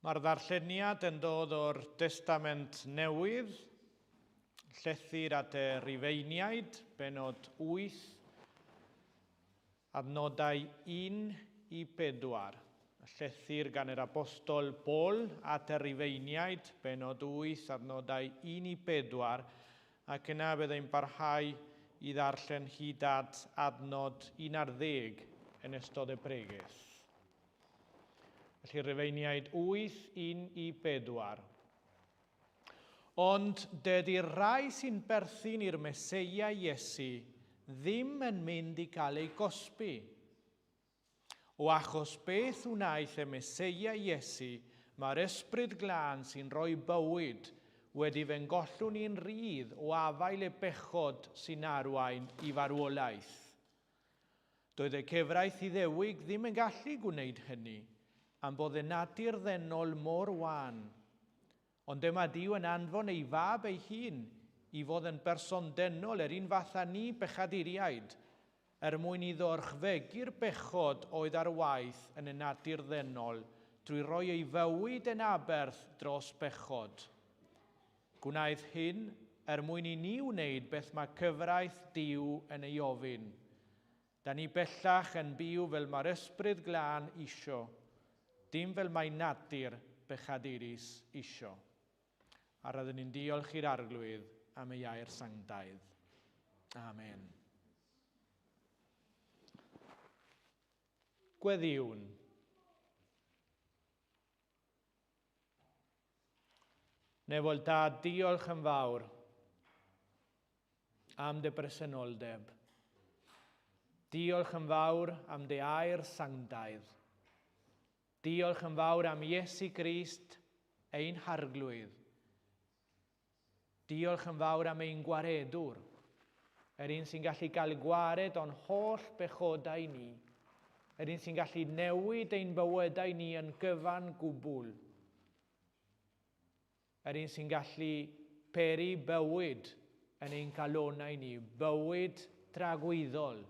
Mae'r ddarlleniad yn dod o'r Testament Newydd, llethyr at y Rhufeiniaid, benod 8, adnodau 1 i 4. Llethyr gan yr Apostol Paul at y Rhufeiniaid, benod 8, adnodau 1 i 4, ac yna byddai'n parhau i ddarllen hyd at adnod 11 yn ystod y preges. Felly Rhufeiniaid 8, 1 i 4. Ond dydy'r rai sy'n perthyn i'r Meseia Iesu ddim yn mynd i cael ei gosbi. O achos beth wnaeth y Meseia Iesu, mae'r Ysbryd Glân sy'n rhoi bywyd wedi fe'n gollwn ni'n rydd o afael y bechod sy'n arwain i farwolaeth. Doedd y cyfraith Iddewig ddim yn gallu gwneud hynny, am bod y natur ddennol mor wan. Ond dyma Duw yn anfon ei fab ei hun i fod yn berson dennol yr un fath â ni bechaduriaid, mwyn iddo orchfegu'r bechod oedd ar waith yn y natur ddennol drwy roi ei fywyd yn aberth dros bechod. Gwnaeth hyn mwyn i ni wneud beth mae cyfraith Duw yn ei ofyn. Da ni bellach yn byw fel mae'r Ysbryd Glân isio, dim fel mae natur bechadurus isio. A roeddwn ni'n diolch i'r arglwydd am ei air sanctaidd. Amen. Gweddiwn. Nefol Dad, diolch yn fawr am dy bresenoldeb. Diolch yn fawr am dy air sanctaidd. Diolch yn fawr am Iesu Grist, ein harglwydd. Diolch yn fawr am ein gwaredwr, yr un sy'n gallu cael gwared o'n holl bechodau ni, yr un sy'n gallu newid ein bywydau ni yn gyfan gwbl, yr un sy'n gallu peri bywyd yn ein calonau ni, bywyd dragwyddol.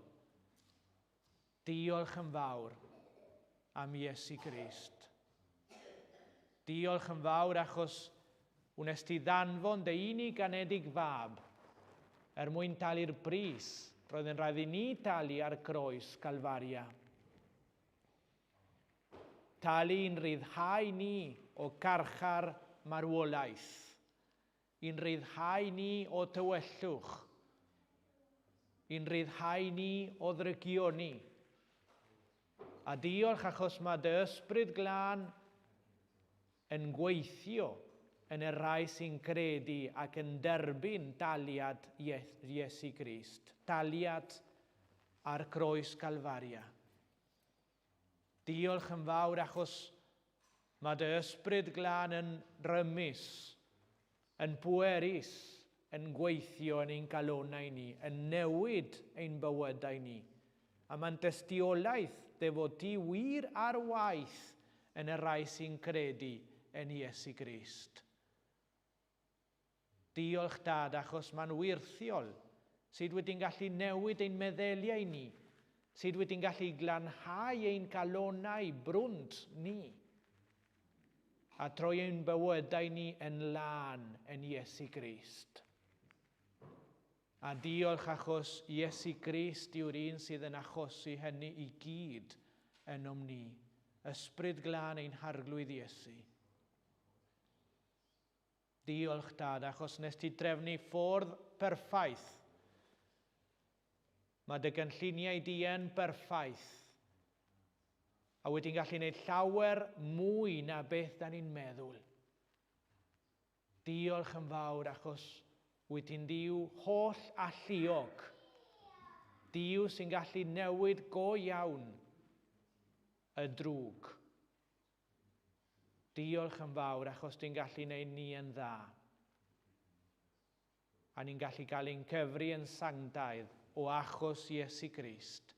Diolch yn fawr am Iesu Grist. Diolch yn fawr achos wnest ti ddanfon dy unig anedig fab mwyn talu'r bris roedd yn rhaid i ni talu ar groes Calfaria. Talu i'n ryddhau ni o garchar marwolaeth, i'n ryddhau ni o tywyllwch, i'n ryddhau ni o ddrygioni. A diolch achos mae dy Ysbryd Glân yn gweithio yn y rai sy'n credu ac yn derbyn daliad Iesu Grist, daliad ar groes Calfaria. Diolch yn fawr achos mae dy Ysbryd Glân yn rymus, yn pwerus, yn gweithio yn ein calonau ni, yn newid ein bywydau ni. A mae'n dystiolaeth dy fod ti wir ar waith yn y rai sy'n credu yn Iesu Grist. Diolch Dad achos mae'n wirthiol sydd wedi'n gallu newid ein meddeliau ni, sydd wedi'n gallu glanhau ein calonau brwnd ni, a troi ein bywydau ni yn lân yn Iesu Grist. A diolch achos Iesu Grist yw'r un sydd yn achosi hynny i gyd yn ni. Ysbryd Glân ein harglwydd Iesu. Diolch Dad achos nes ti drefnu ffordd perffaith. Mae dy gynlluniau di yn perffaith. A wedi'n gallu gwneud llawer mwy na beth da ni'n meddwl. Diolch yn fawr achos wyt ti'n Duw holl alluog. Duw sy'n gallu newid go iawn y drwg. Diolch yn fawr achos ti'n gallu gwneud ni yn dda. A ni'n gallu cael ein cyfri yn sanctaidd o achos Iesu Grist.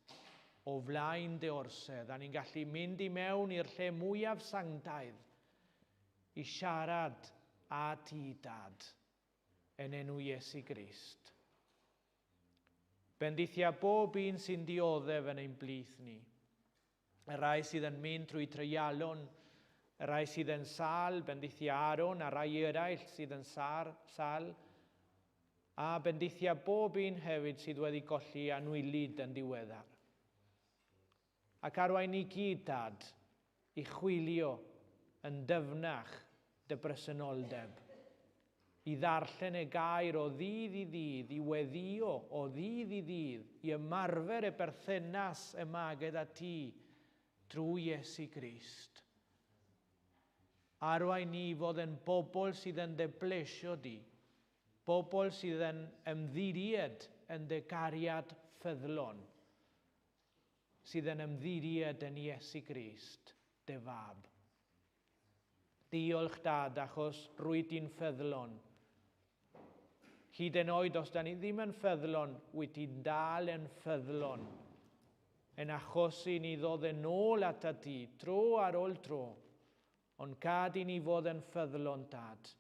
O flaen dy orsedd. A ni'n gallu mynd i mewn i'r lle mwyaf sanctaidd i siarad â ti, Dad, yn enw Iesu Grist. Bendithia bob un sy'n dioddef yn ein blith ni. Y rai sydd yn mynd trwy treialon Y rai sydd yn sal, bendithio Aron, a rai eraill sydd yn sal, a bendithio bob un hefyd sydd wedi golli anwylid yn diweddar. Ac arwain ni gyd, Dad, i chwilio yn dyfnach dy bresenoldeb, i ddarllen y gair o ddydd i ddydd, i weddio o ddydd i ddydd, i ymarfer y berthynas yma gyda ti drwy Iesu Grist. Arwain ni fod yn bobl sydd yn dy blesio di, bobl sydd yn ymddiried yn dy gariad ffyddlon, sydd yn ymddiried yn Iesu Grist, dy fab. Diolch, Dad, achos rwy di'n ffyddlon. Hyd yn oed os da ni ddim yn ffyddlon, wyt ti'n dal yn ffyddlon, yn achosi ni ddod yn ôl at ti, tro ar ôl tro, ond gad i ni fod yn ffyddlon, Dad.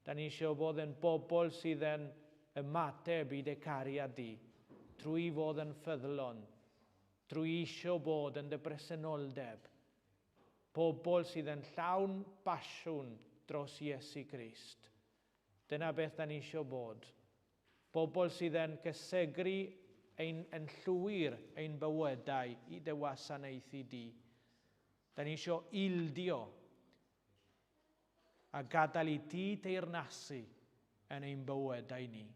Da ni eisiau bod yn bobl sydd yn ymateb i dy cariad di, trwy fod yn ffyddlon, drwy eisiau bod yn dy bresenoldeb, bobl sydd yn llawn basiwn dros Iesu Grist. Dyna beth da ni eisiau bod. Bobl sydd yn cysegru yn llwyr ein bywydau i dy wasanaethu di. Da ni eisiau ildio a gadael i di deyrnasu yn ein bywydau ni.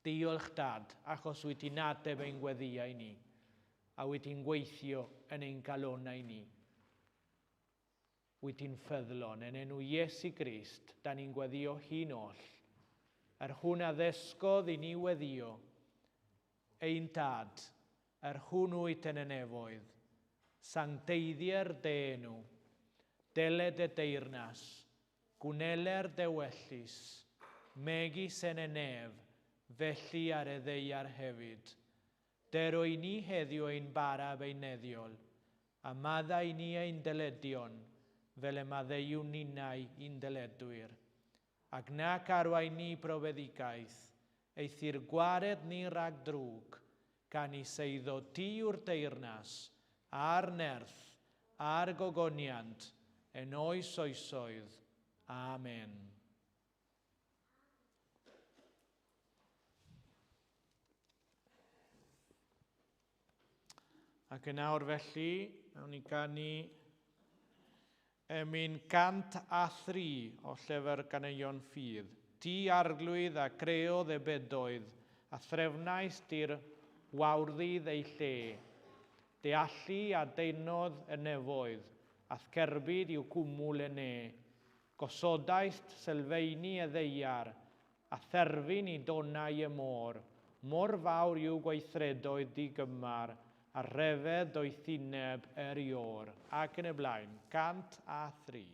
Diolch, Dad, achos wyt ti'n ateb ein gweddiau ni, a wyt ti'n gweithio yn ein galonau ni. Wyt ti'n ffyddlon, yn enw Iesu Grist, da ni'n gweddio hi'n oll. Hwn a ddesgodd i ni weddio, ein Dad, hwn wyt yn y nefoedd, sancteiddiau'r dy enw, deled y deyrnas, gwneler dewellus, megis yn y nef, felly ar y ddeiar hefyd. Deroi ni heddiw ein barab ein neddiol, a maddau ni ein dyledion, fel y maddeiw ninnau un dyledwyr. Ac nac arwain ni profeddigaeth, eithyr gwared ni rag drwg, gan i seiddo ti yw'r deyrnas, a'r nerth, a'r gogoniant, yn oes oesoedd. Amen. Ac yn awr felly, nawn ni ganu emyn 103 o llyfr Ganeuon Ffydd. Ti arglwydd a creodd y bedoedd, a threfnais di'r wawrddydd ei lle. Deallu a deinodd y nefoedd, a cerbyd i'w cwmwl y ne. Gosodaist sylfeini y ddeiar, a therfyn i donau y môr. Mor fawr yw gweithredoedd digymar, a rhefedd o'i thineb erior. Ac yn y blaen, 103.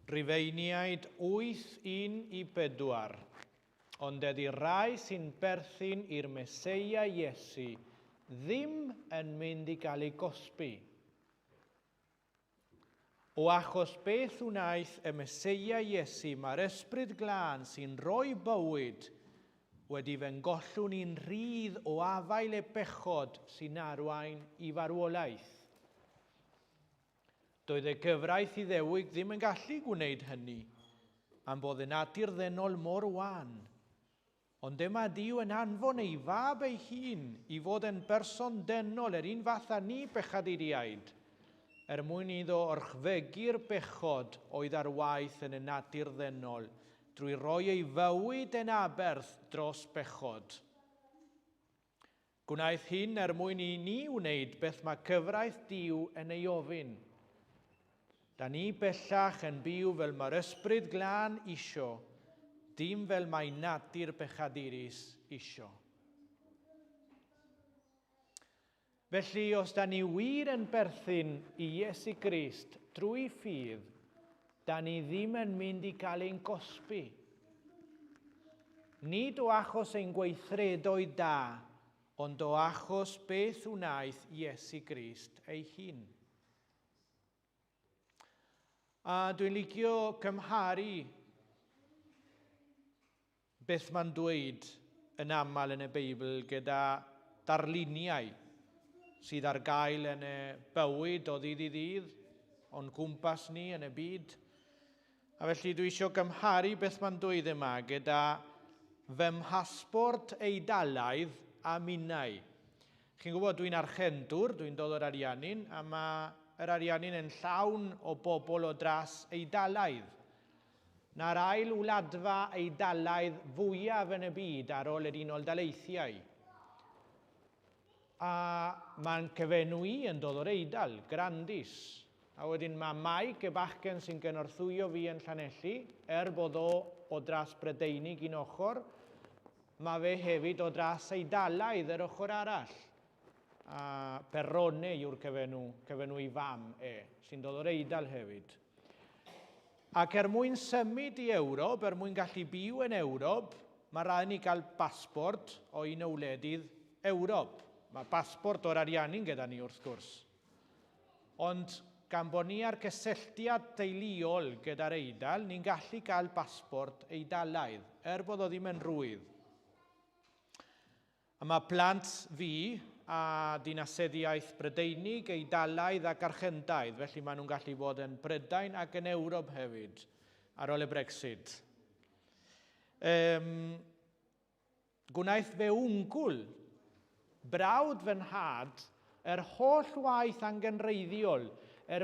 Rhufeiniaid 8:1-4. Ond ydy rai sy'n perthyn i'r Meseia Iesu ddim yn mynd i gael ei gosbi. O achos beth wnaeth y Meseia Iesu, mae'r ysbryd glân sy'n rhoi bywyd wedi fe'n gollwn ni'n rhydd o afael e bechod sy'n arwain i farwolaeth. Doedd y gyfraith Iddewig ddim yn gallu gwneud hynny, am bod yn natur ddynol mor wan. Ond dyma Duw yn anfon ei fab ei hun i fod yn berson dynol yr un fath â ni bechaduriaid, mwyn iddo orchfegu'r bechod oedd ar waith yn y natur ddynol, drwy roi ei fywyd yn aberth dros bechod. Gwnaeth hyn mwyn i ni wneud beth mae cyfraith Duw yn ei ofyn. Da ni bellach yn byw fel mae'r ysbryd glân isio, dim fel mae natur bechadurus isio. Felly, os da ni wir yn berthyn i Iesu Grist drwy ffydd, da ni ddim yn mynd i gael ein gosbi. Nid o achos ein gweithredoedd da, ond o achos beth wnaeth Iesu Grist ei hun. A dwi'n licio cymharu beth mae'n dweud yn aml yn y Beibl gyda darluniau sydd ar gael yn y bywyd o ddydd i ddydd, o'n gwmpas ni yn y byd. A felly dwi eisiau cymharu beth mae'n dweud yma gyda fy mhasbort Eidalaidd a minnau. Chi'n gwybod, dwi'n archendwr, dwi'n dod o'r Ariannin, a mae'r Ariannin yn llawn o bobl o dras Eidalaidd. Na'r ail wladfa Eidalaidd fwyaf yn y byd ar ôl yr Unol Daleithiau. A mae'n cyfenw i yn dod o'r Eidal, Grandis. A wedyn mae Mike, y bachgen sy'n gynorthwyo fi yn Llanelli, bod o dras Brydeinig un ochr, mae fe hefyd o dras Eidalaidd yr ochr arall. A Perrone yw'r cyfenw i fam sy'n dod o'r Eidal hefyd. Ac mwyn symud i Ewrop, mwyn gallu byw yn Ewrop, mae rhaid ni gael pasport o un o wledydd Ewrop. Mae pasport o'r Ariannin gyda ni wrth gwrs. Ond gan bod ni ar gysylltiad teuluol gyda'r Eidal, ni'n gallu cael pasport Eidalaidd, bod o ddim yn rwydd. A mae plant fi a dinaseddiaeth Brydeinig, Eidalaidd ac Archendaidd, felly maen nhw'n gallu bod yn Brydain ac yn Ewrop hefyd, ar ôl y Brexit. Gwnaeth fe wngwl, brawd fy nhad, yr holl waith angenreiddiol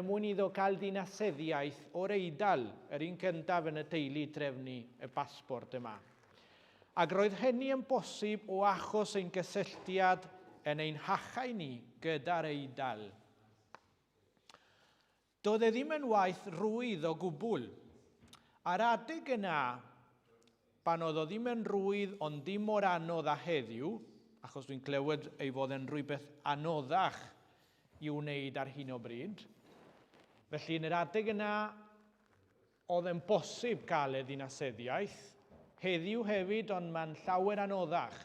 mwyn iddo cael dinaseddiaeth o'r Eidal, yr un cyntaf yn y teulu trefnu y pasport yma. Ac roedd hynny yn bosib o achos ein gysylltiad yn ein hachau ni gyda'r Eidal. Doedd e ddim yn waith rwydd o gwbl. Ar adeg yna, pan oedd o ddim yn rwydd ond dim mor anodd â heddiw, achos dwi'n clywed ei fod yn rhywbeth anoddach i'w wneud ar hyn o bryd. Felly yn yr adeg yna, oedd yn bosib cael y dinaseddiaeth, heddiw hefyd ond mae'n llawer anoddach.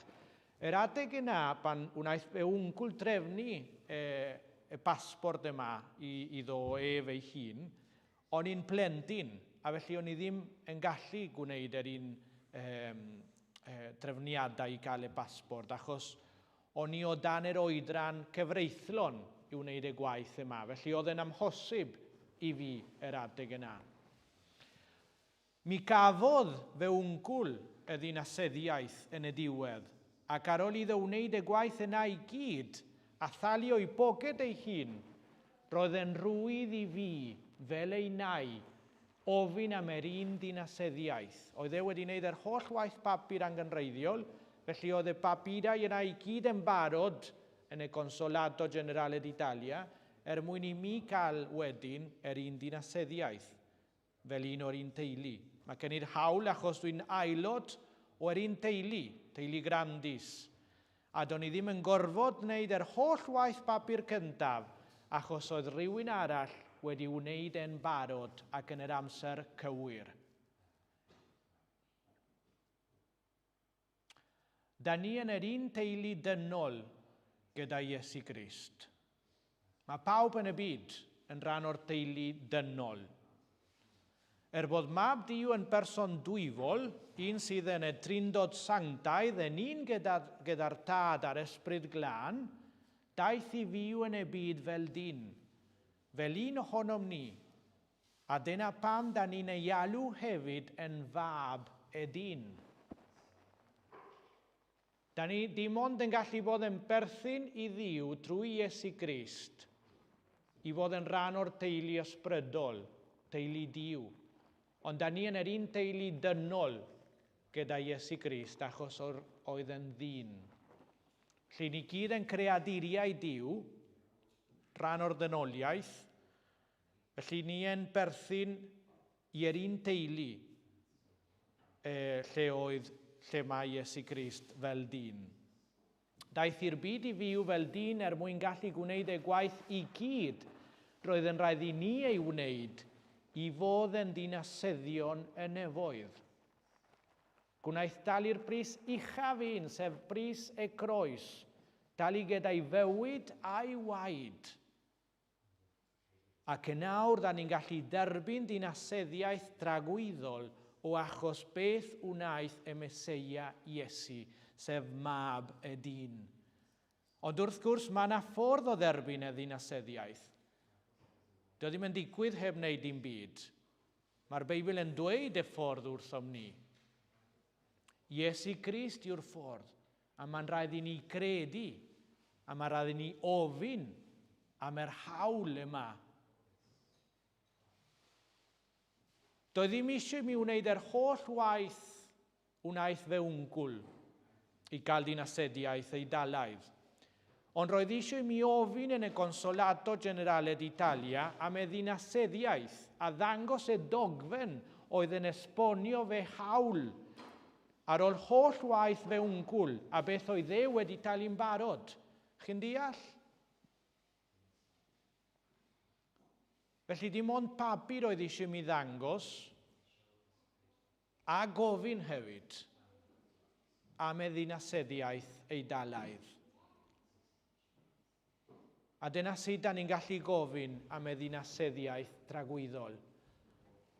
Yr adeg yna, pan wnaeth fe wngwl drefnu y pasport yma iddo fei hun, o'n i'n plentyn, a felly o'n i ddim yn gallu gwneud yr un trefniadau i gael y pasport, achos o'n i o dan yr oedran cyfreithlon i wneud y gwaith yma. Felly oedd yn amhosib i fi yr adeg yna. Mi gafodd fe wngwl y dinaseddiaeth yn y diwedd, ac ar ôl iddo wneud y gwaith yna i gyd, a thalu o'i boged ei hun, roedd yn rwydd i fi, fel ei nai, ofyn am yr un dinaseddiaeth. Oedd e wedi wneud yr holl waith papur angenreiddiol, felly oedd y papurau yna i gyd yn barod yn y Consolado Generale d'Italia, mwyn i mi cael wedyn yr un dinaseddiaeth, fel un o'r un teulu. Mae gen i'r hawl achos dwi'n aelod o'r un teulu Grandis, a do'n i ddim yn gorfod wneud yr holl waith papur cyntaf, achos oedd rhywun arall wedi wneud e'n barod ac yn yr amser cywir. Da ni yn yr un teulu dynol gyda Iesu Grist. Mae pawb yn y byd yn rhan o'r teulu dynol. Bod mab Duw yn person dwyfol, un sydd yn y Drindod Sanctaidd, yn un gyda'r Tad a'r Ysbryd Glân, daeth i fyw yn y byd fel dyn, fel un ohonom ni, a dyna pam da ni'n ei alw hefyd yn fab y dyn. Da ni dim ond yn gallu bod yn berthyn i Dduw drwy Iesu Grist, i fod yn rhan o'r teulu ysbrydol, teulu Duw. Ond da ni yn yr un teulu dynol gyda Iesu Grist achos oedd yn ddyn. Felly ni gyd yn creaduriaid Duw, rhan o'r dynoliaeth, felly ni yn berthyn i'r un teulu lle mae Iesu Grist fel dyn. Daeth i'r byd i fyw fel dyn mwyn gallu gwneud y gwaith i gyd roedd yn rhaid i ni ei wneud i fod yn dinasyddion y nefoedd. Gwnaeth dalu'r bris uchaf un, sef bris y croes, dalu gyda'i fywyd a'i waed. Ac yn awr, da ni'n gallu derbyn dinasyddiaeth dragwyddol o achos beth wnaeth y Meseia Iesu, sef mab y dyn. Ond wrth gwrs, mae yna ffordd o dderbyn y dinasyddiaeth. Dio ddim yn digwydd heb wneud dim byd. Mae'r Beibl yn dweud y ffordd wrthom ni. Iesu Grist yw'r ffordd, a mae'n rhaid i ni credu, a mae'n rhaid i ni ofyn am yr hawl yma. Doedd ddim eisiau mi wneud yr holl waith wnaeth fe wncwl i gael dinasyddiaeth Eidalaidd. Ond roedd eisiau mi ofyn yn y Consolato Generale d'Italia am y dinasyddiaeth a ddangos y dogfen oedd yn esbonio fe hawl ar ôl holl waith fe wncwl a beth oedd e wedi talu'n barod. Chi'n deall? Felly dim ond papur oedd eisiau mi ddangos a gofyn hefyd am y dinasyddiaeth Eidalaidd. A dyna sut da ni'n gallu gofyn am y dinasyddiaeth dragwyddol.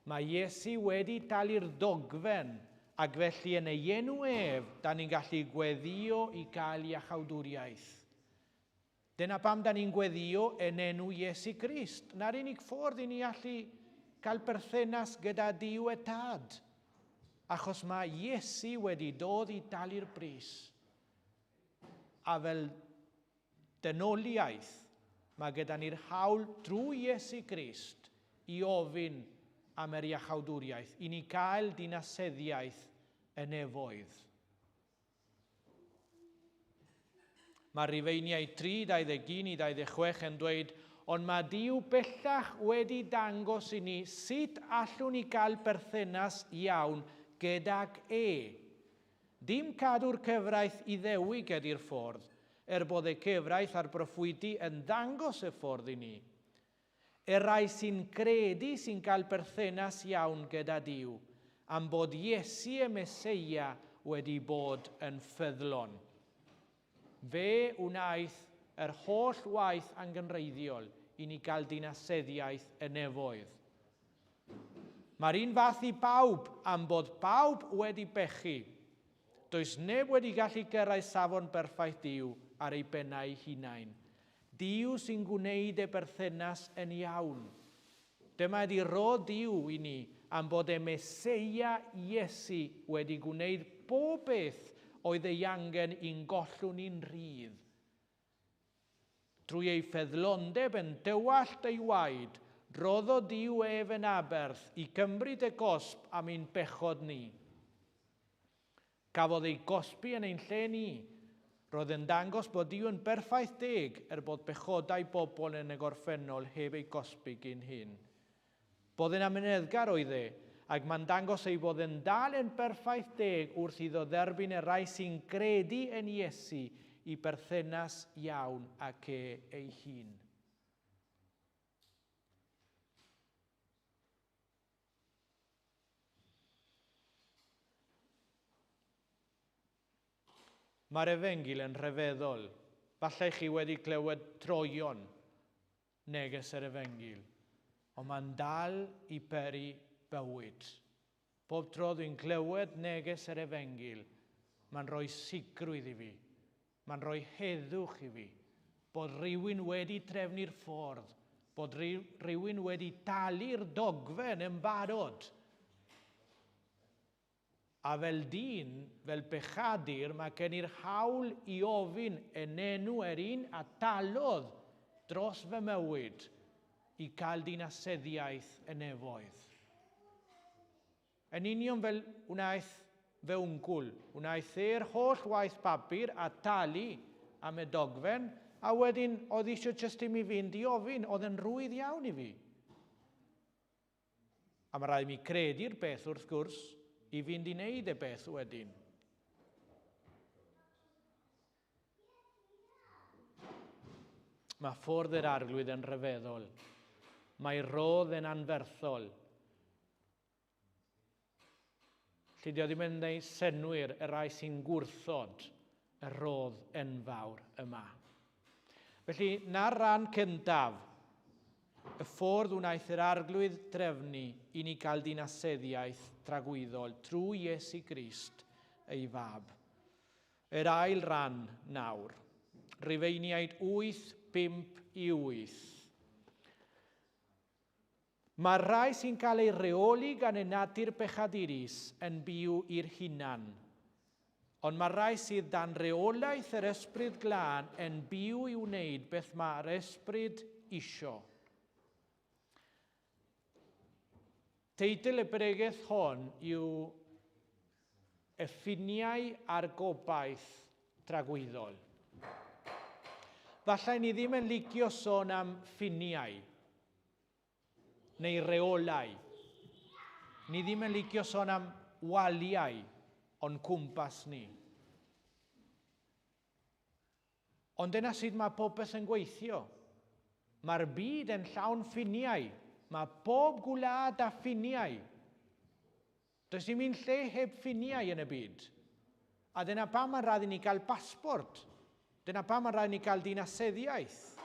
Mae Iesu wedi talu'r dogfen ac felly yn ei enw ef, da ni'n gallu gweddio i gael iachawdwriaeth. Dyna pam da ni'n gweddio yn enw Iesu Grist. Na'r unig ffordd i ni allu cael perthynas gyda Duw y Tad. Achos mae Iesu wedi dod i dalu'r bris. A fel dynoliaeth, mae gyda ni'r hawl drwy Iesu Grist i ofyn am yr iachawdwriaeth, i ni gael dinasyddiaeth y nefoedd. Mae Rhufeiniaid 3:21 i 26 yn dweud, ond mae Duw bellach wedi dangos i ni sut allwn ni gael perthynas iawn gydag Dim cadw'r cyfraith i ddewig ydy'r ffordd, bod y cyfraith a'r proffwydi yn dangos y ffordd i ni. Rai sy'n credu sy'n cael perthynas iawn gyda Duw, am bod Iesu y Meseia wedi bod yn ffyddlon. Fe wnaeth yr holl waith angenrheiddiol i ni gael dinasyddiaeth y nefoedd. Mae'r un fath i bawb am bod pawb wedi pechu. Does neb wedi gallu gyrraedd safon berffaith Duw ar ei bennau hunain. Duw sy'n gwneud y berthynas yn iawn. Dyma ydi rod Duw i ni am bod y Meseia Iesu wedi gwneud bob beth oedd ei angen i'n gollwn ni'n rhydd. Drwy ei ffeddlondeb yn dywallt ei waed, roddo Duw ef yn aberth i cymryd y gosb am ein bechod ni. Cafodd ei gosbi yn ein lle ni. Roedd yn dangos bod Duw yn berffaith deg bod pechodau bobl yn y gorffennol heb ei gosbi gyn hyn. Bod yn amyneddgar oedd ac mae'n dangos ei bod yn dal yn berffaith deg wrth iddo dderbyn y rai sy'n credu yn Iesu i berthynas iawn ac ei hun. Mae'r Efengil yn rhyfeddol. Falle chi wedi clywed troion neges yr Efengil. Ond mae'n dal i peri bywyd. Bob tro dwi'n clywed neges yr Efengil, mae'n rhoi sicrwydd i fi. Mae'n rhoi heddwch i fi. Bod rhywun wedi trefnu'r ffordd. Bod rhywun wedi talu'r dogfen yn barod. A fel dyn, fel bechadur, mae gen i'r hawl i ofyn yn enw un a talodd dros fy mywyd i cael dinasyddiaeth y nefoedd. Yn union fel wnaeth fy wncwl, wnaeth e'r holl waith papur a talu am y dogfen, a wedyn oedd eisiau jyst i mi fynd i ofyn, oedd yn rwydd iawn i fi. A mae rhaid mi credu'r beth wrth gwrs, i fynd i wneud y beth wedyn. Mae ffordd yr arglwydd yn rhyfeddol. Mae rodd yn anferthol. Llydio ddim yn gwneud synwyr y rai sy'n gwrthod y rodd enfawr yma. Felly, na'r rhan cyntaf, y ffordd wnaeth yr arglwydd drefnu i ni gael dinasyddiaeth tragwyddol trwy Iesu Grist ei fab. Yr ail ran nawr, Rhufeiniaid 8:5-8. Mae rai sy'n cael ei reoli gan y natur bechadurus yn byw i'r hunan, ond mae rai sydd dan reolaeth yr ysbryd glân yn byw i wneud beth mae'r ysbryd isio. Teitl y bregaeth hon yw y ffiniau a'r gobaith tragwyddol. Falle ni ddim yn licio sôn am ffiniau neu reolau. Ni ddim yn licio sôn am waliau o'n cwmpas ni. Ond dyna sydd mae popeth yn gweithio. Mae'r byd yn llawn ffiniau. Mae bob gwlad a ffiniau. Does dim un lle heb ffiniau yn y byd. A dyna pam mae'n rhaid i ni gael pasport. Dyna pam mae'n rhaid i ni gael dinasyddiaeth.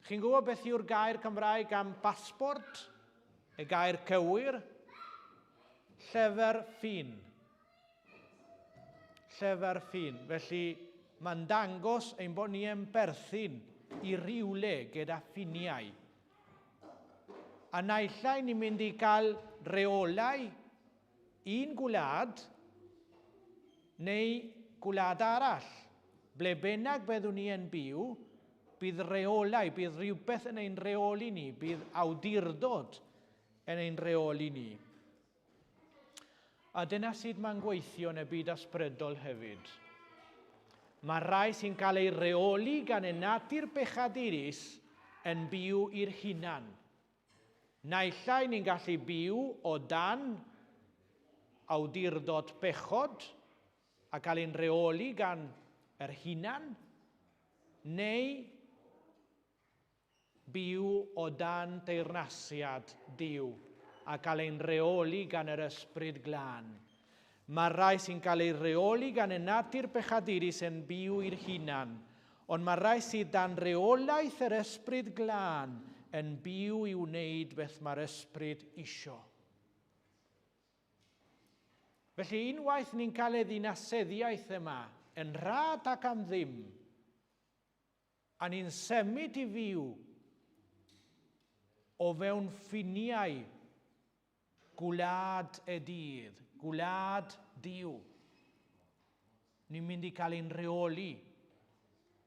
Chi'n gwybod beth yw'r gair Cymraeg am pasport? Y gair cywir? Llyfr ffin. Llyfr ffin. Felly mae'n dangos ein bod ni yn berthyn i rywle gyda ffiniau. A naillai ni'n mynd i gael reolau un gwlad neu gwlad arall. Ble bynnag byddwn ni yn byw, bydd reolau, bydd rhywbeth yn ein reoli ni, bydd awdurdod yn ein reoli ni. A dyna sydd mae'n gweithio yn y byd ysbrydol hefyd. Mae rai sy'n cael ei reoli gan y natur bechadurus yn byw i'r hunan. Naillai ni'n gallu byw o dan awdurdod bechod a cael ein reoli gan yr hunan, neu byw o dan deyrnasiad Duw a cael ein reoli gan yr ysbryd glân. Mae rai sy'n cael ei reoli gan y natur bechadurus yn byw i'r hunan, ond mae rai sydd dan reolaeth yr ysbryd glân yn byw i wneud beth mae'r ysbryd isio. Felly unwaith ni'n cael ei ddinasyddiaeth yma, yn rhad ac am ddim, a ni'n symud i fyw o fewn ffiniau gwlad y dydd, gwlad Duw. Ni'n mynd i cael ein reoli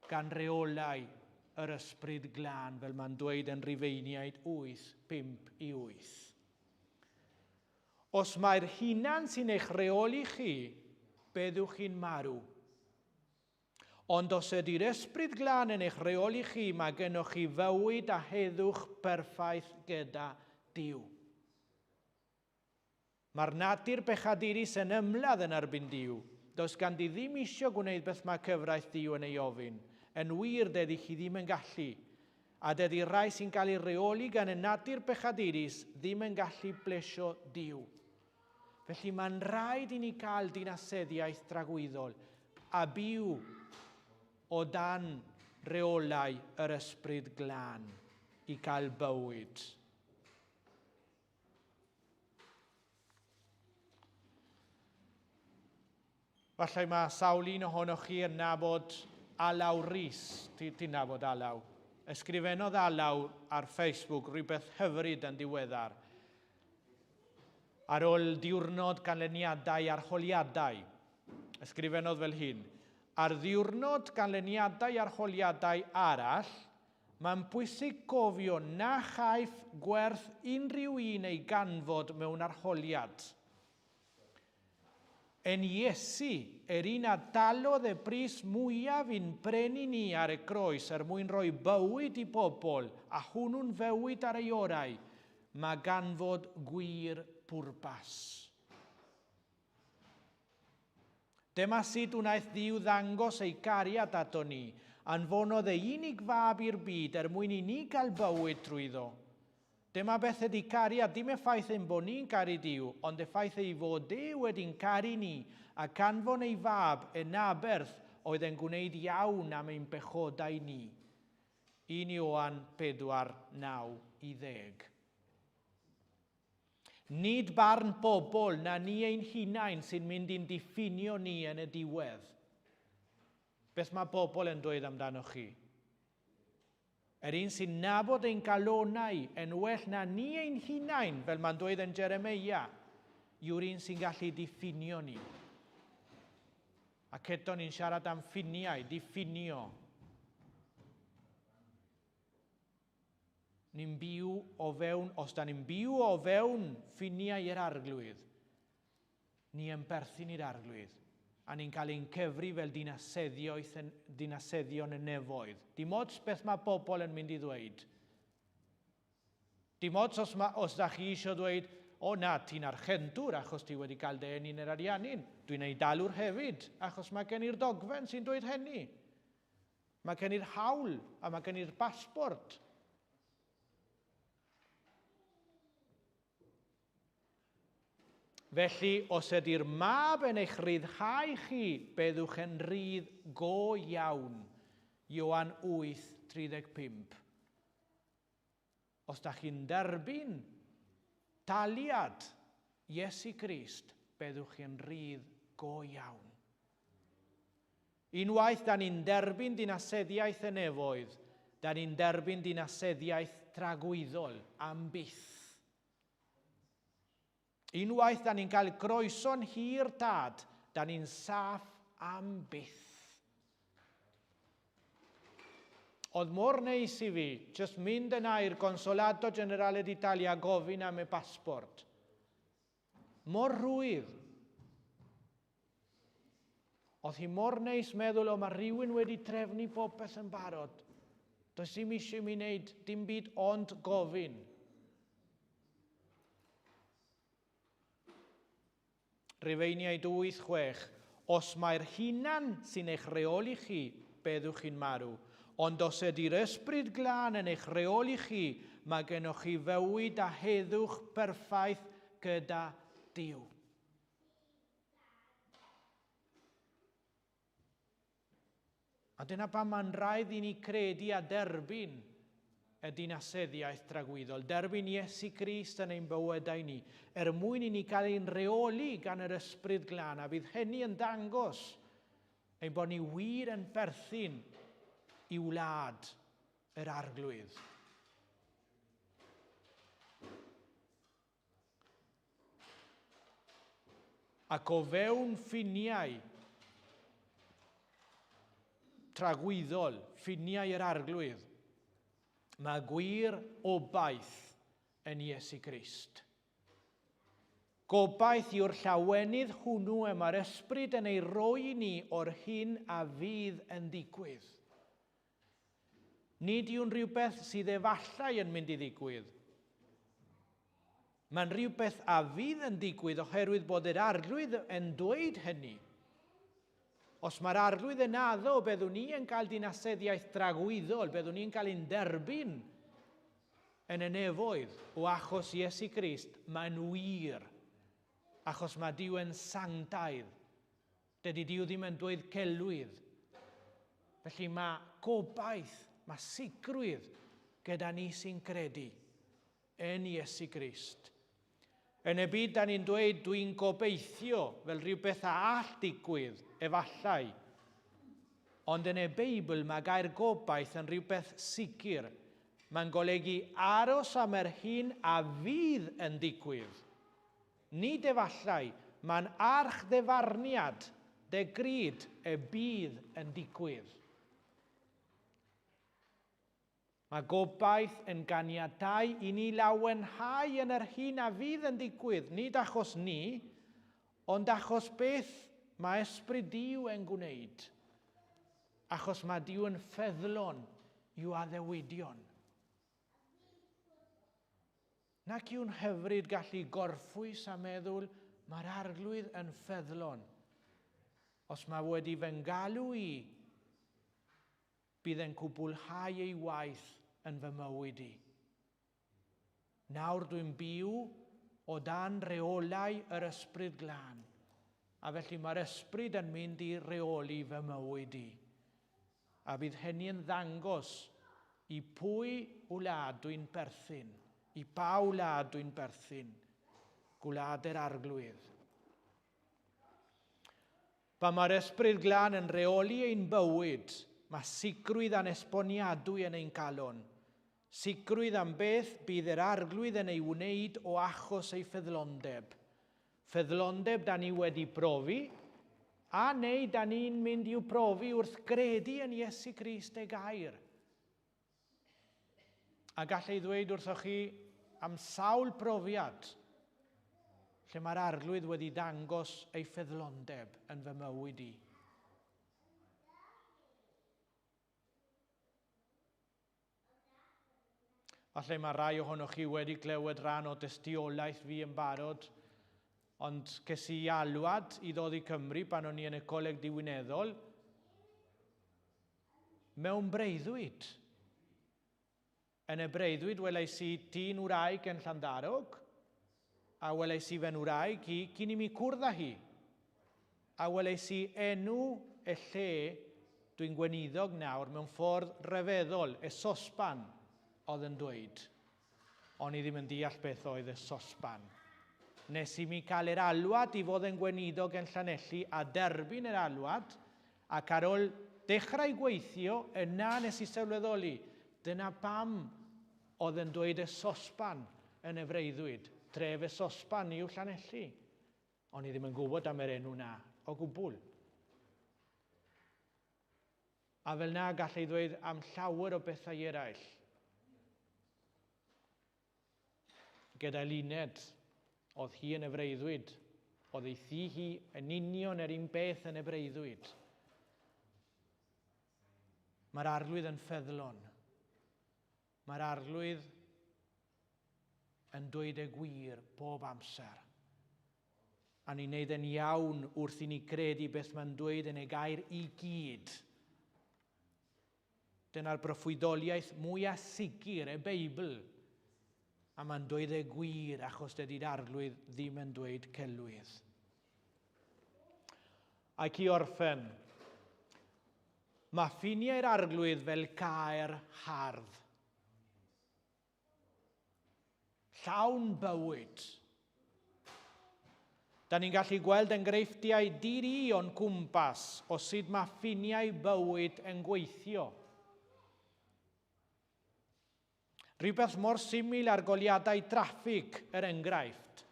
gan reolau yr ysbryd glân, fel mae'n dweud yn Rhufeiniaid 8:5-8. Os mae'r hunan sy'n eich reoli chi, byddwch chi'n marw. Ond os ydy'r ysbryd glân yn eich reoli chi, mae gennych chi fywyd a heddwch perffaith gyda Duw. Mae'r natur bechadurus yn ymladd yn erbyn Duw. Does ganddi ddim eisiau gwneud beth mae cyfraith Duw yn ei ofyn. Yn wir dydy chi ddim yn gallu. A dydy rai sy'n cael ei reoli gan y natur bechadurus ddim yn gallu blesio Duw. Felly mae'n rhaid i ni gael dinasyddiaeth dragwyddol. a byw o dan reolau yr ysbryd glân i gael bywyd. Falle mae sawl un ohonoch chi yn nabod Alaw Rhys. Ti'n nabod Alaw? Ysgrifennodd Alaw ar Facebook rhywbeth hyfryd yn diweddar. Ar ôl diwrnod ganlyniadau arholiadau. Ysgrifennodd fel hyn. Ar ddiwrnod ganlyniadau arholiadau arall, mae'n bwysig gofio na chaiff gwerth unrhyw un ei ganfod mewn arholiad. En Iesu, un a dalodd y bris mwyaf i'n brenu ni ar y groes mwyn rhoi bywyd i bobl, a hwnnw'n fywyd ar ei orau, mae ganfod gwir pwrpas. Dyma sut wnaeth Dduw ddangos ei gariad ato ni, anfonodd ei unig fab i'r byd mwyn i ni gael bywyd trwyddo. Dyma beth ydy cariad, dim effaith ein bod ni'n caru Duw, ond effaith ei fod Duw wedi'n caru ni a canfon ei fab yn aberth oedd yn gwneud iawn am ein bechodau ni. 1 Ioan 4:9-10. Nid barn bobl na ni ein hunain sy'n mynd i'n diffinio ni yn y diwedd. Beth mae bobl yn dweud amdanoch chi? Un sy'n nabod ein galonau yn well na ni ein hunain, fel mae'n dweud yn Jeremia, yw'r un sy'n gallu diffinio ni. Ac eto ni'n siarad am ffiniau, diffinio. Ni'n byw o fewn, os da ni'n byw o fewn ffiniau i'r arglwydd, ni yn perthyn i'r arglwydd. A ni'n cael ein cefri fel dinasyddion y nefoedd. Dim ots beth mae bobl yn mynd i ddweud. Dim ots os da chi eisiau dweud, o na, ti'n archentwr achos ti wedi cael dyn yn yr ariannyn. Dwi'n eidalwr hefyd, achos mae gen i'r dogfen sy'n dweud hynny. Mae gen i'r hawl a mae gen i'r basbort. Felly, os ydy'r mab yn eich ryddhau chi, byddwch yn rydd go iawn. Ioan 8:35. Os da chi'n derbyn taliad Iesu Grist, byddwch chi'n rydd go iawn. Unwaith da ni'n derbyn dinasyddiaeth y nefoedd, da ni'n derbyn dinasyddiaeth tragwyddol am byth. Unwaith da ni'n cael groeso'n hir dad, da ni'n saff am byth. Oedd mor neis i fi, just mynd yna i'r Consolado Generale d'Italia gofyn am y basbort. Mor rwydd. Oedd hi mor neis meddwl, o mae rhywun wedi trefnu popeth yn barod. Does dim eisiau mi wneud dim byd ond gofyn. Rhufeiniaid 8:6. Os mae'r hunan sy'n eich reoli chi, byddwch chi'n marw. Ond os ydy'r ysbryd glân yn eich reoli chi, mae gennych chi fywyd a heddwch perffaith gyda Duw. A dyna pam mae'n rhaid i ni credu a derbyn y dinasyddiaeth tragwyddol. Derbyn Iesu Grist yn ein bywydau ni, mwyn i ni cael ein reoli gan yr ysbryd glân, a bydd hynny yn dangos ein bod ni wir yn perthyn i wlad yr arglwydd. Ac o fewn ffiniau tragwyddol, ffiniau yr arglwydd, mae gwir obaith yn Iesu Grist. Gobaith yw'r llawenydd hwnnw mae'r ysbryd yn ei roi ni o'r hyn a fydd yn ddigwydd. Nid yw'n rhywbeth sydd efallai yn mynd i ddigwydd. Mae'n rhywbeth a fydd yn digwydd oherwydd bod yr arglwydd yn dweud hynny. Os mae'r arglwydd yn addo, byddwn ni yn cael dinasyddiaeth dragwyddol, byddwn ni'n cael ein derbyn yn y nefoedd o achos Iesu Grist, mae'n wir, achos mae Duw yn sanctaidd, Dydy Duw ddim yn dweud celwydd. Felly mae gobaith, mae sicrwydd gyda ni sy'n credu yn Iesu Grist. Yn y byd, da ni'n dweud, dwi'n gobeithio fel rhywbeth a all digwydd, efallai. Ond yn y Beibl, mae gair gobaith yn rhywbeth sicr. Mae'n golygu aros am yr hyn a fydd yn digwydd. Nid efallai, mae'n archddefarniad dy gryd y bydd yn digwydd. Mae gobaith yn ganiadau i ni lawenhau yn yr hyn a fydd yn digwydd, nid achos ni, ond achos beth mae Ysbryd Duw yn gwneud. Achos mae Duw yn ffyddlon i'w addewidion. Nac yw'n hyfryd gallu gorffwys a meddwl mae'r arglwydd yn ffyddlon. Os mae wedi fy ngalw i, bydd yn cwblhau ei waith yn fy mywyd i. Nawr dwi'n byw o dan reolau yr ysbryd glân, a felly mae'r ysbryd yn mynd i reoli fy mywyd i. A bydd hynny yn ddangos i pwy wlad dwi'n perthyn, i pa wlad dwi'n perthyn, gwlad yr arglwydd. Pan mae'r ysbryd glân yn reoli ein bywyd, mae sicrwydd anesboniadwy yn ein calon. Sicrwydd am beth bydd yr arglwydd yn ei wneud o achos ei ffyddlondeb. Ffyddlondeb da ni wedi profi, a neu da ni'n mynd i'w profi wrth gredu yn Iesu Grist ei gair. A gallai ddweud wrthoch chi am sawl profiad lle mae'r arglwydd wedi dangos ei ffyddlondeb yn fy mywyd i. Falle mae rai ohonoch chi wedi clywed rhan o dystiolaeth fi yn barod, ond ces i alwad i ddod i Cymru pan o'n i yn y coleg diwineddol mewn breuddwyd. Yn y breuddwyd welais i dyn wraig yn Llandarog, a welais i fe'n wraig hi cyn i mi cwrdd â hi. A welais i enw y lle dwi'n gweinidog nawr mewn ffordd rhyfeddol, y sosban oedd yn dweud. Ond i ddim yn deall beth oedd y sosban. Nes i mi cael yr alwad i fod yn gweinidog yn Llanelli a derbyn yr alwad, ac ar ôl dechrau gweithio, yna nes i sylweddoli, dyna pam oedd yn dweud y sosban yn y freuddwyd. Tref y sosban i'w Llanelli. Ond i ddim yn gwybod am yr enw na o gwbl. A fel na gallai ddweud am llawer o bethau eraill. Gyda Luned, oedd hi yn y freuddwyd, oedd ei thi hi yn union yr un beth yn y breuddwyd. Mae'r arglwydd yn ffyddlon. Mae'r arglwydd yn dweud y gwir bob amser. A ni'n neud yn iawn wrth i ni credu beth mae'n dweud yn y gair i gyd. Dyna'r broffwydoliaeth mwyaf sicr y Beibl. A mae'n dweud y gwir achos dydy'r arglwydd ddim yn dweud celwydd. Ac i orffen, mae ffiniau'r arglwydd fel caer hardd. Llawn bywyd. Da ni'n gallu gweld enghreifftiau diri o'n cwmpas o sut mae ffiniau bywyd yn gweithio. Rhywbeth mor syml ar goliadau traffig yr enghraifft.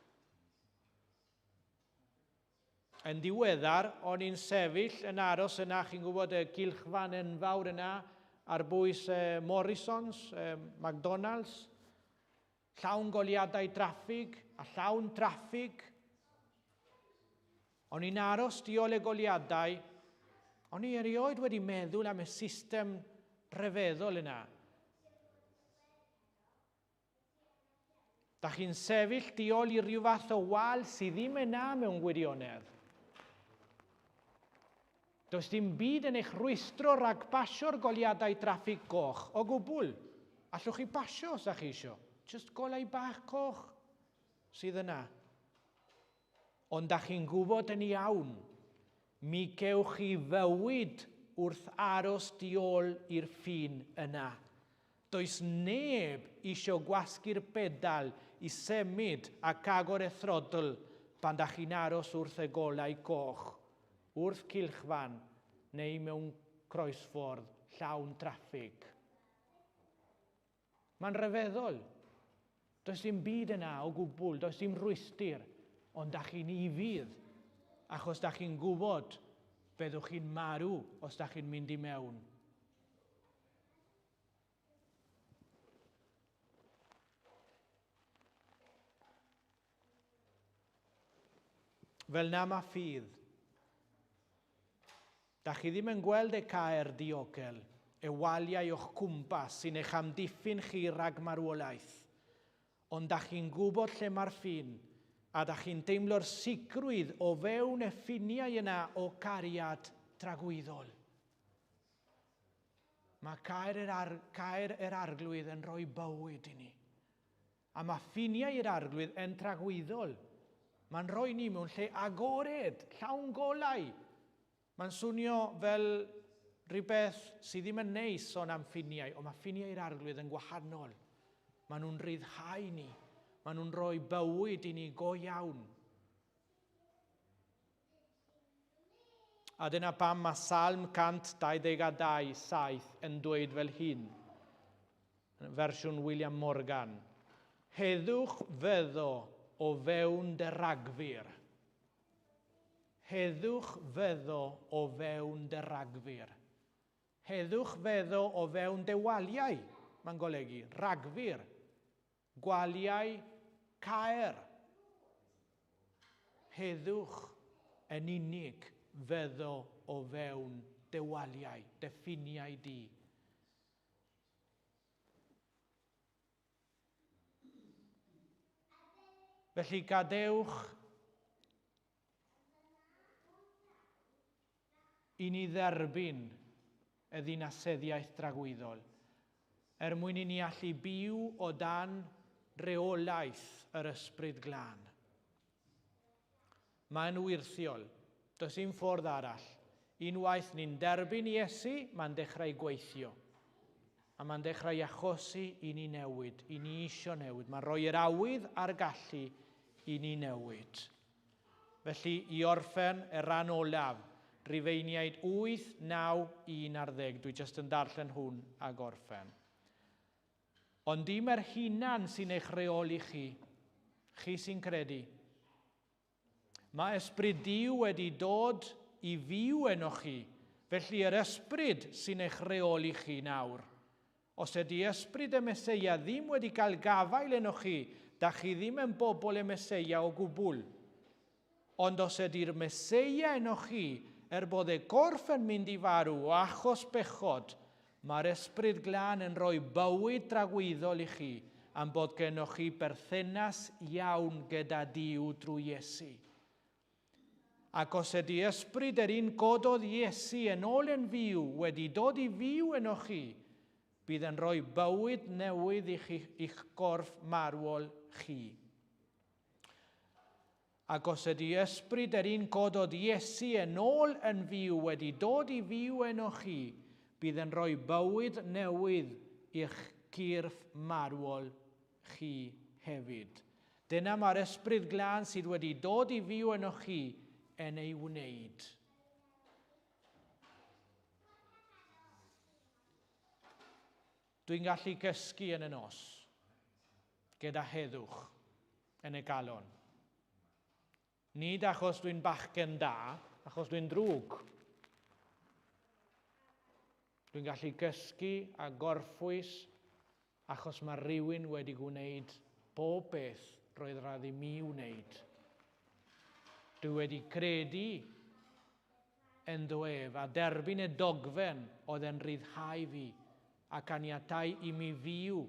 Yn diweddar, o'n i'n sefyll yn aros yna, chi'n gwybod y gylchfan enfawr yna, ar bwys Morrisons, McDonald's, llawn goliadau traffig a llawn traffig. O'n i'n aros diol y goliadau, o'n i erioed wedi meddwl am y system rhyfeddol yna. Da chi'n sefyll diol i ryw fath o wal sydd ddim yna mewn gwirionedd. Does dim byd yn eich rwystro rhag basio'r goliadau traffig coch o gwbl. Allwch chi basio os ydych chi isio. Just golau bach coch sydd yna. Ond da chi'n gwybod yn iawn Mi gewch chi fywyd wrth aros di ôl i'r ffin yna. Does neb isio gwasgu'r pedal i symud ac agor y throtl pan da chi'n aros wrth y golau coch, wrth cylchfan neu mewn croesffordd llawn traffig. Mae'n rhyfeddol. Does dim byd yna o gwbl, does dim rwystyr, ond da chi'n ifydd, achos da chi'n gwybod byddwch chi'n marw os da chi'n mynd i mewn. Fel na mae ffydd. Da chi ddim yn gweld y caer diogel, y waliau o'ch cwmpas sy'n eich amddiffyn chi rhag marwolaeth. Ond da chi'n gwybod lle mae'r ffin, a da chi'n teimlo'r sicrwydd o fewn y ffiniau yna o cariad tragwyddol. Mae caer yr arglwydd yn rhoi bywyd i ni. A mae ffiniau yr arglwydd yn tragwyddol. Mae'n rhoi ni mewn lle agored, llawn golau. Mae'n swnio fel rhywbeth sydd ddim yn neis o'n am ffiniau, ond mae ffiniau yr arglwydd yn gwahanol. Maen nhw'n rhyddhau ni. Maen nhw'n rhoi bywyd i ni go iawn. A dyna pam mae Salm 122:7 yn dweud fel hyn. Fersiwn William Morgan. Heddwch fyddo o fewn dy ragfyr. Heddwch fyddo o fewn dy ragfyr. Heddwch fyddo o fewn dy waliau. Mae'n golygu ragfyr. Gwaliau caer. Heddwch yn unig fyddo o fewn dy waliau, dy ffiniau di. Felly gadewch i ni dderbyn y ddinaseddiaeth dragwyddol, mwyn i ni allu byw o dan reolaeth yr ysbryd glân. Mae'n wyrthiol, does dim ffordd arall. Unwaith ni'n derbyn Iesu, mae'n dechrau gweithio. A mae'n dechrau achosi i ni newid, i ni isio newid. Mae'n rhoi yr awydd a'r gallu i ni newid. Felly, i orffen y ran olaf, Rhufeiniaid 8, 9, 1 ar 10. Dwi jyst yn darllen hwn a gorffen. Ond dim yr hunan sy'n eich reoli chi sy'n credu. Mae ysbryd Duw wedi dod i fyw enoch chi, felly yr ysbryd sy'n eich reoli chi nawr. Os ydy ysbryd y Meseia ddim wedi cael gafael enoch chi, da chi ddim yn bobl y Meseia o gwbl. Ond os ydy'r Meseia enoch chi, bod y gorff yn mynd i farw o achos bechod, mae'r ysbryd glân yn rhoi bywyd dragwyddol i chi am bod gennych chi berthynas iawn gyda Duw drwy Iesu. Ac os ydy ysbryd yr un gododd Iesu yn ôl yn fyw wedi dod i fyw enoch chi, bydd yn rhoi bywyd newydd i'ch gorff marwol chi. Ac os ydy ysbryd yr un gododd Iesu yn ôl yn fyw wedi dod i fyw enoch chi, bydd yn rhoi bywyd newydd i'ch gyrff marwol chi hefyd. Dyna mae'r ysbryd glân sydd wedi dod i fyw enoch chi yn ei wneud. Dwi'n gallu cysgu yn y nos gyda heddwch yn y galon. Nid achos dwi'n bachgen da, achos dwi'n drwg. Dwi'n gallu cysgu a gorffwys achos mae rhywun wedi gwneud bob beth roedd raid i mi wneud. Dwi wedi credu yn ddwef a derbyn y dogfen oedd yn rhyddhau fi ac aniatau i mi fyw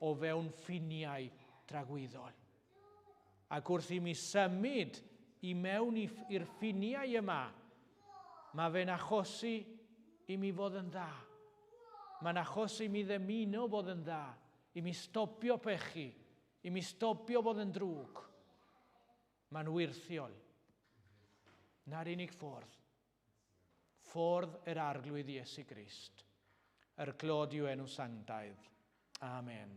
o fewn ffiniau dragwyddol. Ac wrth i mi symud i mewn i'r ffiniau yma, mae fe'n achosi i mi fod yn dda. Mae'n achosi i mi ddymuno bod yn dda, i mi stopio pechu, i mi stopio bod yn drwg. Mae'n wyrthiol. Na'r unig ffordd ffordd yr arglwydd Iesu Grist, clod yw enw sanctaidd. Amen.